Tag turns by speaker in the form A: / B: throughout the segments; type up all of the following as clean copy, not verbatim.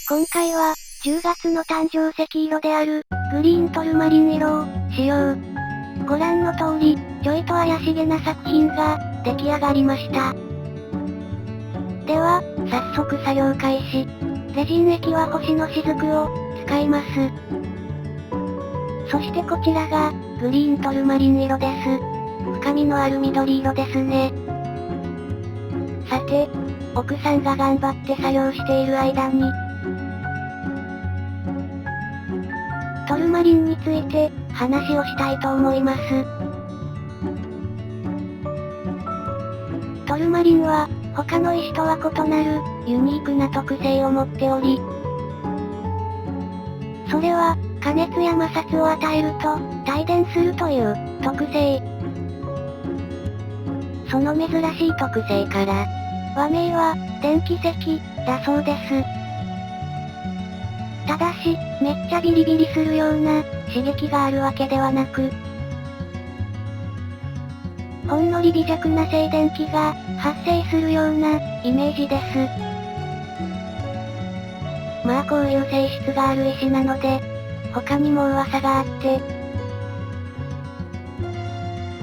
A: 今回は、10月の誕生石色である、グリーントルマリン色を使用。ご覧の通り、ちょいと怪しげな作品が出来上がりました。では、早速作業開始。レジン液は星の雫を使います。そしてこちらが、グリーントルマリン色です。深みのある緑色ですね。さて、奥さんが頑張って作業している間に、トルマリンについて話をしたいと思います。トルマリンは、他の石とは異なる、ユニークな特性を持っており、それは、加熱や摩擦を与えると、帯電するという特性。その珍しい特性から、和名は、電気石だそうです。ただし、めっちゃビリビリするような刺激があるわけではなく、ほんのり微弱な静電気が発生するようなイメージです。まあこういう性質がある石なので、他にも噂があって、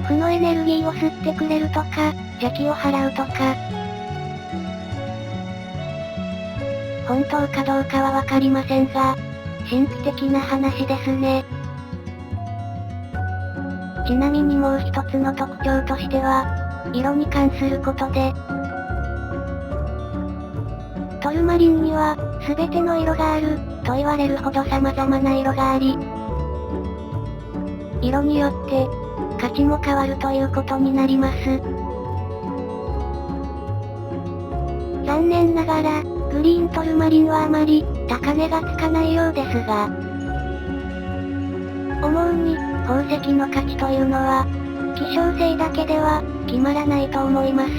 A: 負のエネルギーを吸ってくれるとか、邪気を払うとか、本当かどうかはわかりませんが、神秘的な話ですね。ちなみにもう一つの特徴としては、色に関することで、トルマリンには、すべての色がある、と言われるほど様々な色があり、色によって、価値も変わるということになります。残念ながら、グリーントルマリンはあまり、高値がつかないようですが、思うに、宝石の価値というのは、希少性だけでは、決まらないと思います。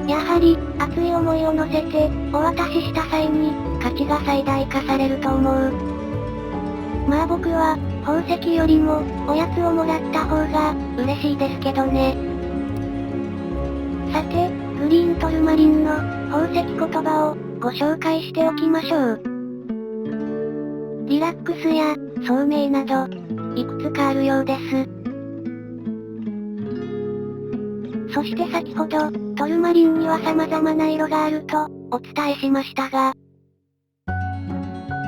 A: やはり、熱い思いを乗せて、お渡しした際に、価値が最大化されると思う。まあ僕は、宝石よりも、おやつをもらった方が、嬉しいですけどね。さて、グリーントルマリンの、宝石言葉を、ご紹介しておきましょう。リラックスや、聡明など、いくつかあるようです。そして先ほど、トルマリンには様々な色があると、お伝えしましたが、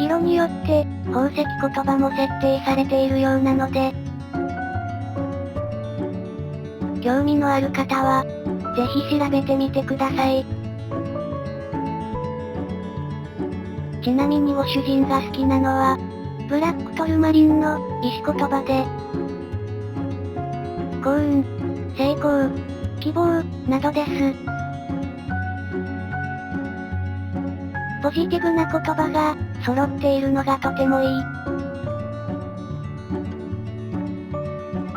A: 色によって、宝石言葉も設定されているようなので、興味のある方は、ぜひ調べてみてください。ちなみにご主人が好きなのは、ブラックトルマリンの石言葉で、幸運、成功、希望、などです。ポジティブな言葉が揃っているのがとてもいい。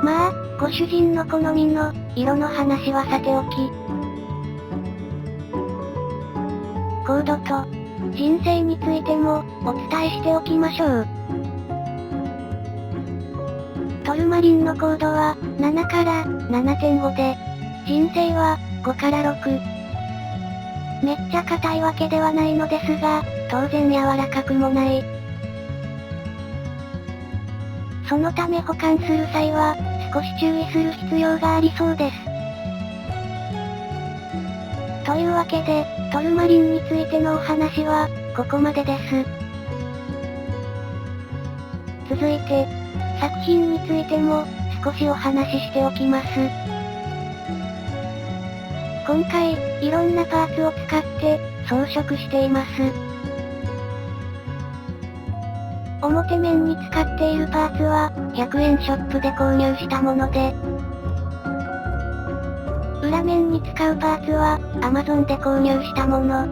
A: まあ、ご主人の好みの色の話はさておき、コードと人生についてもお伝えしておきましょう。トルマリンのコードは7から 7.5 で、人生は5から6。めっちゃ硬いわけではないのですが、当然柔らかくもない。そのため保管する際は、少し注意する必要がありそうです。というわけで、トルマリンについてのお話は、ここまでです。続いて、作品についても、少しお話ししておきます。今回、いろんなパーツを使って、装飾しています。表面に使っているパーツは、100円ショップで購入したもので、裏面に使うパーツは、Amazon で購入したもの。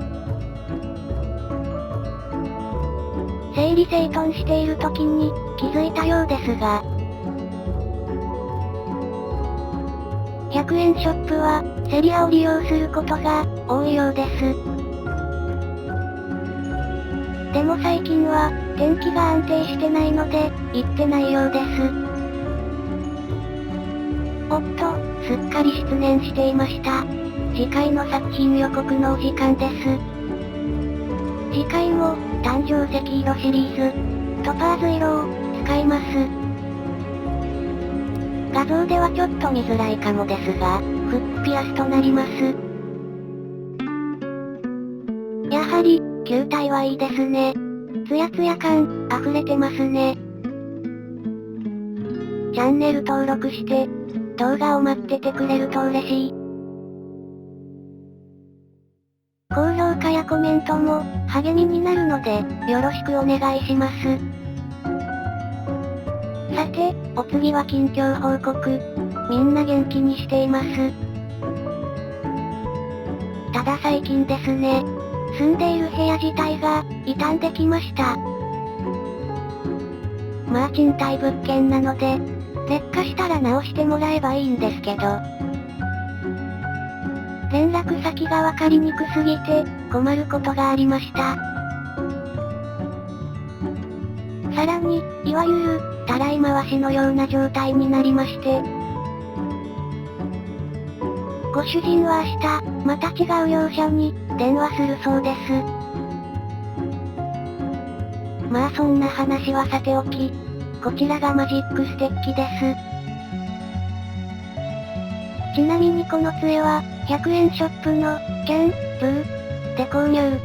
A: 整理整頓している時に、気づいたようですが、100円ショップは、セリアを利用することが、多いようです。でも最近は、天気が安定してないので、行ってないようです。おっと、すっかり失念していました。次回の作品予告のお時間です。次回も、誕生石色シリーズ、トパーズ色を、使います。画像ではちょっと見づらいかもですが、フックピアスとなります。やはり、球体はいいですね。ツヤツヤ感、溢れてますね。チャンネル登録して、動画を待っててくれると嬉しい。高評価やコメントも、励みになるので、よろしくお願いします。さて、お次は近況報告。みんな元気にしています。ただ最近ですね、住んでいる部屋自体が、傷んできました。まあ賃貸物件なので、劣化したら直してもらえばいいんですけど。連絡先がわかりにくすぎて、困ることがありました。さらに、いわゆる、たらい回しのような状態になりまして。ご主人は明日、また違う業者に、電話するそうです。まあそんな話はさておき、こちらがマジックステッキです。ちなみにこの杖は、100円ショップの、キャンプーで購入。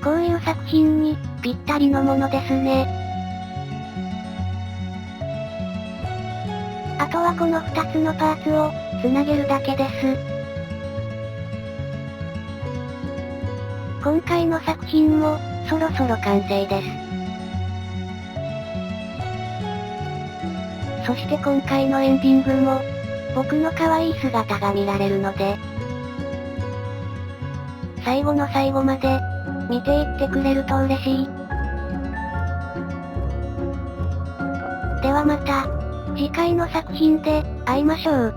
A: こういう作品に、ぴったりのものですね。あとはこの2つのパーツを、つなげるだけです。今回の作品も、そろそろ完成です。そして今回のエンディングも、僕の可愛い姿が見られるので、最後の最後まで、見ていってくれると嬉しい。ではまた、次回の作品で、会いましょう。